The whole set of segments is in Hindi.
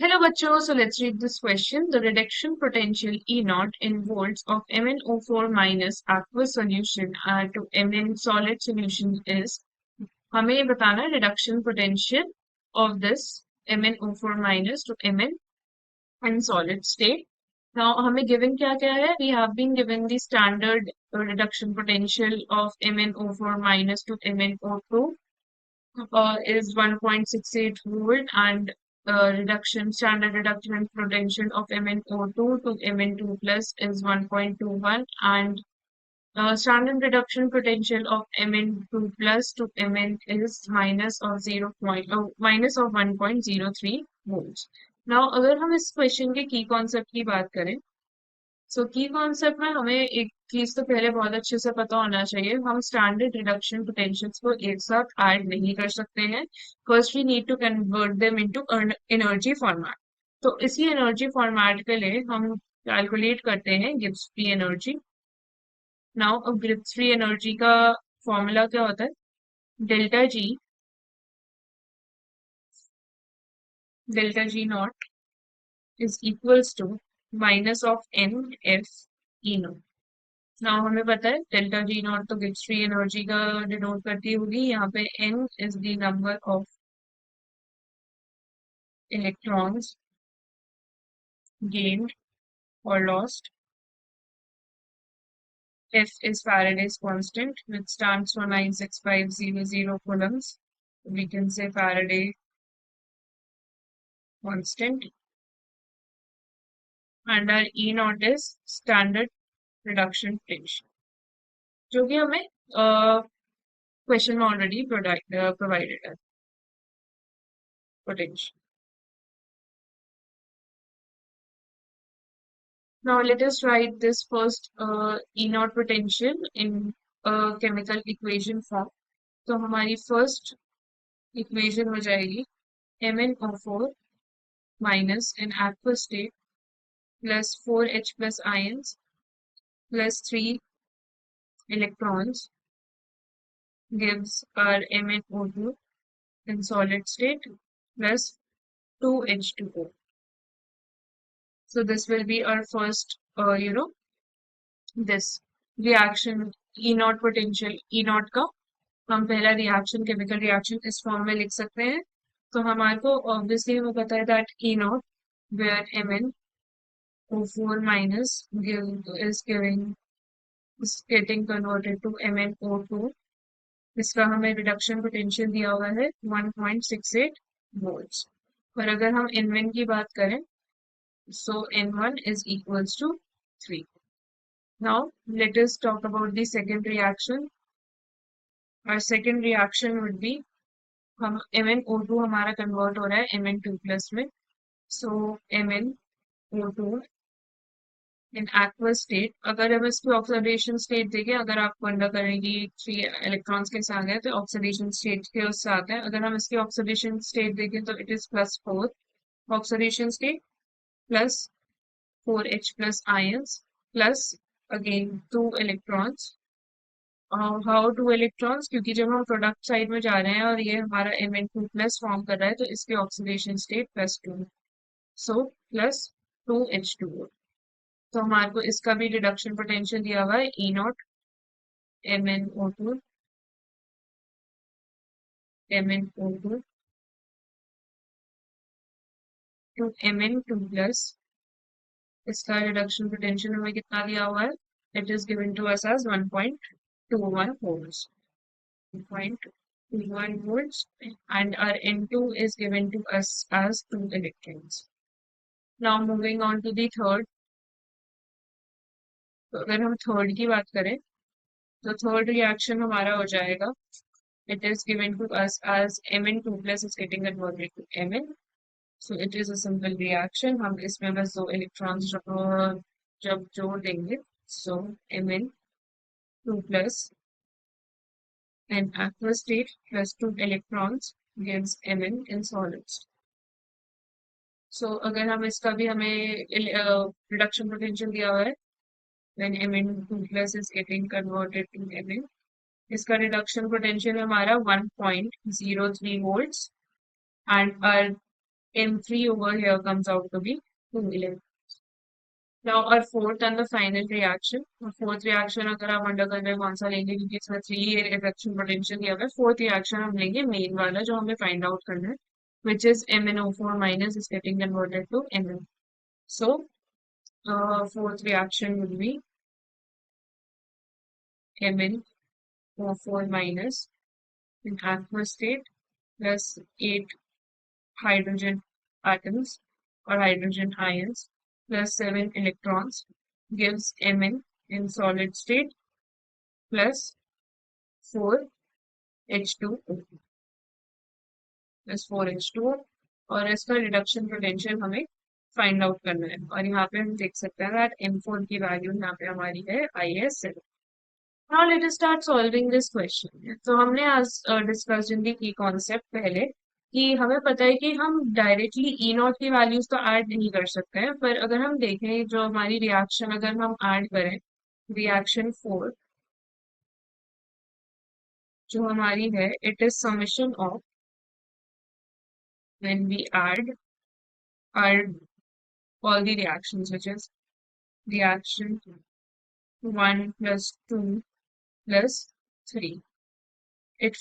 Hello bachcho, so let's read this question. The reduction potential E naught in volts of MnO4 minus aqueous solution to Mn solid solution is, हमें ये बताना है reduction potential of this MnO4 minus to Mn in solid state. Now हमें given क्या क्या है? We have been given the standard reduction potential of MnO4 minus to MnO2 is 1.68 volt and reduction standard reduction potential of MnO2 to Mn2 plus is 1.21 and standard reduction potential of Mn2 plus to Mn is minus of 1.03 volts. Now अगर हम इस क्वेश्चन के की कॉन्सेप्ट की बात करें सो की कॉन्सेप्ट में हमें एक चीज तो पहले बहुत अच्छे से पता होना चाहिए हम स्टैंडर्ड रिडक्शन पोटेंशियल्स को एक साथ ऐड नहीं कर सकते हैं first we need to convert them into energy format तो इसी एनर्जी फॉर्मेट के लिए हम कैलकुलेट करते हैं गिब्स फ्री एनर्जी नाउ अब गिब्स फ्री एनर्जी का फॉर्मूला क्या होता है delta G naught is equals to minus of n F E naught now हमें पता है डेल्टा जी नॉट तो गिब्स फ्री एनर्जी का डिनोट करती होगी यहाँ पे n is the number of electrons gained or lost. F is Faraday's constant, which stands for 96500 coulombs. We can say Faraday constant. And our E naught is standard reduction potential. जो कि हमें क्वेश्चन में ऑलरेडी provided है potential. Now let us write this first E naught potential in chemical equation form. तो हमारी first equation हो जाएगी MnO4 minus an aqueous state plus 4H plus ions plus 3 electrons gives our MnO2 in solid state plus 2H2O. So this will be our first, this reaction E naught potential E naught का हम पहला रिएक्शन केमिकल रिएक्शन इस फॉर्म में लिख सकते हैं तो हमारे को ऑब्वियसली हमें पता है that E naught where MnO4 minus is getting converted to MnO2 इसका हमें रिडक्शन पोटेंशियल दिया हुआ है 1.68 वोल्ट्स और अगर हम N1 की बात करें so N1 is equals to 3. Now let us talk about the second reaction. Our second reaction would be हम MnO2 हमारा कन्वर्ट हो रहा है Mn2 प्लस में so MnO2 in aqueous state अगर हम इसकी ऑक्सीडेशन स्टेट देखें अगर आप वंडर करेंगे 3 इलेक्ट्रॉन्स कैसे आ गए तो ऑक्सीडेशन स्टेट के उससे आता है अगर हम इसकी ऑक्सीडेशन स्टेट देखें तो it is +4 oxidation state plus 4H plus ions plus again 2 electrons how 2 electrons क्योंकि जब हम प्रोडक्ट साइड में जा रहे हैं और ये हमारा Mn2 प्लस फॉर्म कर रहा है तो इसकी oxidation state +2 so plus 2H2O तो हमारे को इसका भी रिडक्शन पोटेंशियल दिया हुआ है E naught MnO2 to Mn2 plus इसका रिडक्शन पोटेंशियल हमें कितना दिया हुआ है it is given to us as 1.21 volts 1.21 volts and our N2 is given to us as 2 electrons. Now moving on to the third. तो अगर हम थर्ड की बात करें तो थर्ड रिएक्शन हमारा हो जाएगा it is given to us as Mn2 plus is getting converted to Mn. So it is a simple reaction. हम इसमें बस 2 इलेक्ट्रॉन्स जब जोड़ देंगे so Mn2 plus an aqueous state plus 2 electrons gives Mn in solids. So अगर हम इसका भी हमें रिडक्शन पोटेंशियल दिया हुआ है when Mn2 plus is getting converted to Mn इसका रिडक्शन पोटेंशियल हमारा 1.03 volts and our N3 over here comes out to be 2 electrons. Now our fourth and the final reaction. Fourth reaction अगर आप अंडरकट में कौन सा लेंगे, क्योंकि इसमें 3 रिडक्शन पोटेंशियल दिया हुआ है। फोर्थ रिएक्शन हम लेंगे मेन वाला जो हमें फाइंड आउट करना है, which is MnO4 minus is getting converted to Mn. So fourth reaction would be MnO4 minus in aqueous state plus 8 hydrogen atoms or hydrogen ions plus 7 electrons gives Mn in solid state plus 4H2O plus 4H2O, और इसका रिडक्शन पोटेंशियल हमें फाइंड आउट करना है। और यहाँ पे हम देख सकते हैं दैट M4 की वैल्यू यहाँ पे हमारी है IS7। Now let us start solving this question. तो हमने आज डिस्कस इन दी की कॉन्सेप्ट पहले कि हमें पता है कि हम डायरेक्टली ई नॉट की वैल्यूज तो ऐड नहीं कर सकते हैं, पर अगर हम देखें जो हमारी रिएक्शन अगर हम ऐड करें रिएक्शन 4 जो हमारी है, it is summation of when we add all the reactions, which is reaction 1 plus 2 plus 3. It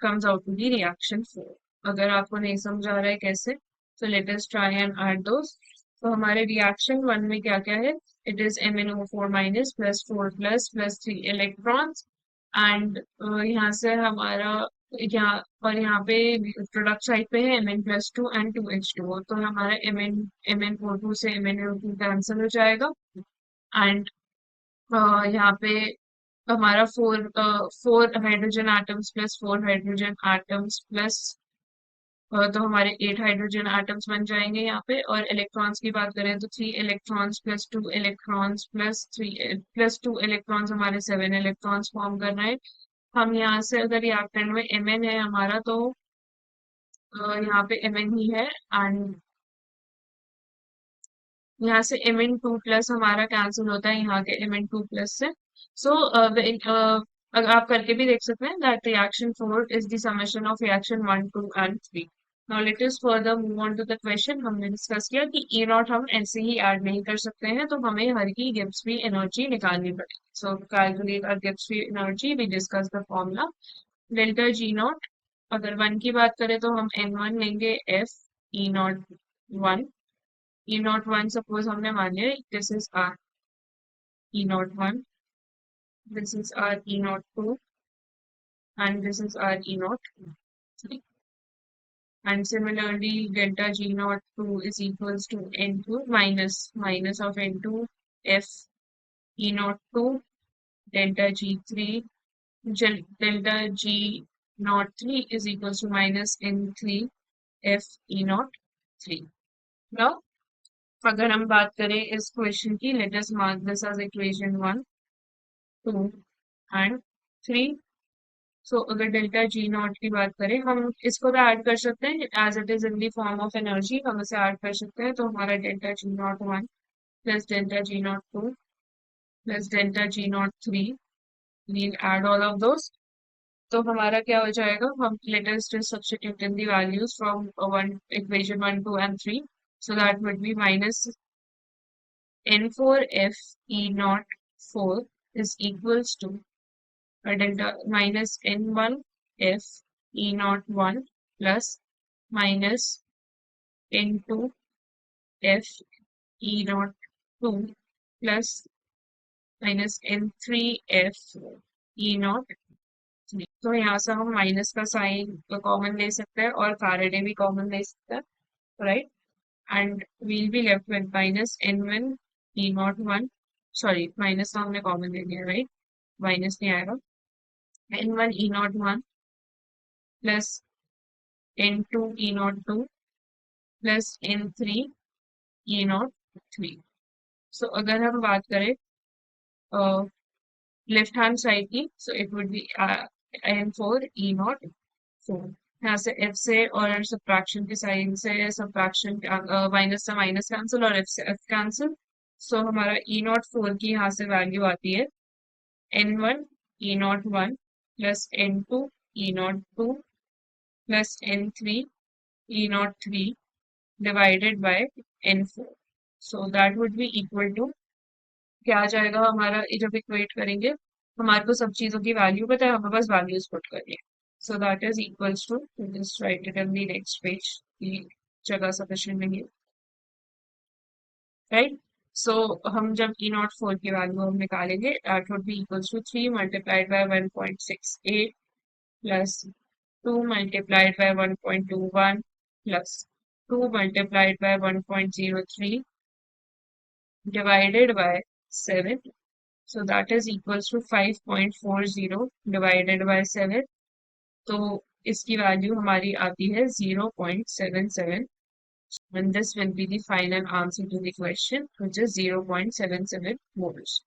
comes out to be reaction 4. अगर आपको नहीं समझ आ रहा है कैसे, so let us try and add those. तो हमारे reaction 1 में क्या क्या है, it is MnO4 minus plus 4 plus 3 electrons, and यहाँ से हमारा यहाँ और यहाँ पे प्रोडक्ट साइड पे है Mn+2 and 2H2O, तो हमारा MnO2 से MnO2 कैंसिल हो जाएगा, एंड यहाँ पे हमारा four hydrogen atoms plus 4 hydrogen atoms plus तो हमारे 8 हाइड्रोजन एटम्स बन जाएंगे यहाँ पे। और इलेक्ट्रॉन्स की बात करें तो 3 electrons plus 2 electrons plus 2 electrons हमारे 7 इलेक्ट्रॉन्स फॉर्म कर रहे हैं। हम यहाँ से अगर रिएक्टेंट में Mn है हमारा, तो यहाँ पे Mn ही है, एंड यहाँ से Mn2 प्लस हमारा कैंसिल होता है यहाँ के Mn2 प्लस से। सो अगर आप करके भी देख सकते हैं that reaction 4 is the summation of reaction 1 2 and 3। Now let us further move on to the question. हमने डिस्कस किया कि ई नॉट हम ऐसे ही ऐड नहीं कर सकते हैं, तो हमें हर की गिब्स फ्री एनर्जी निकालनी पड़ेगी। So calculate our Gibbs free energy, we discuss the formula delta G naught. अगर 1 की बात करें तो हम N1 लेंगे F E not 1, E naught 1 suppose हमने मान लिया this is R E naught 1, this is R E naught 2, and this is R E naught 3. And similarly delta G naught 2 is equals to N2 minus of N2 F E naught 2 delta G3 delta G naught 3 is equals to minus N3 F E naught 3. Now अगर हम बात करें इस क्वेश्चन की, let us mark this as equation 1 2 and 3। So अगर डेल्टा जी नॉट की बात करें, हम इसको भी ऐड कर सकते हैं as it is in the form of energy, हम इसे ऐड कर सकते हैं। तो हमारा delta G naught 1 plus delta G naught 2 plus delta G naught 3, we'll add all of those. तो हमारा क्या हो जाएगा, हम let us just substitute in the values from equation 1 2 and 3, so that would be minus N4F E naught 4 is equals to delta minus N1F E naught 1 plus minus N2F E naught 2 plus minus N3F E naught 3। तो यहाँ से हम माइनस का साइन कॉमन ले सकते हैं और फैराडे भी कॉमन ले सकते हैं, right. And we'll be left with minus N1 E naught 1, sorry minus तो हमने कॉमन ले लिया, राइट, माइनस नहीं आएगा। N1 E naught 1 plus N2 E naught 2 plus N3 E naught 3। So अगर हम बात करें लेफ्ट हैंड साइड की, so it would be N4 E naught 4। यहाँ से F से और सब्ट्रैक्शन के साइन से सब्ट्रैक्शन माइनस से माइनस कैंसिल और F से F कैंसिल। सो हमारा E naught 4 की यहाँ से वैल्यू आती है N1 E naught 1 plus N2 E naught 2 plus N3 E naught 3 divided by N4. So that would be equal to, क्या आ जाएगा हमारा, ये जब इक्वेट करेंगे हमारे को सब चीजों की वैल्यू पता है, हमें बस वैल्यूज पुट करनी है. So that is equals to, just write it in the next page की जगह सफिशिएंट नहीं है, राइट. सो हम जब ई नॉट फोर की वैल्यू हम निकालेंगे, that would be equals to 3 multiplied by 1.68 plus 2 multiplied by 1.21 plus 2 multiplied by 1.03 divided by 7. So that is equals to 5.40 divided by 7. तो इसकी वैल्यू हमारी आती है 0.77, and this will be the final answer to the question, which is 0.77 moles.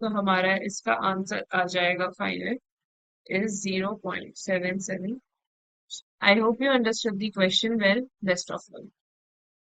तो हमारा इसका आंसर आ जाएगा final is 0.77. I hope you understood the question well. Best of luck.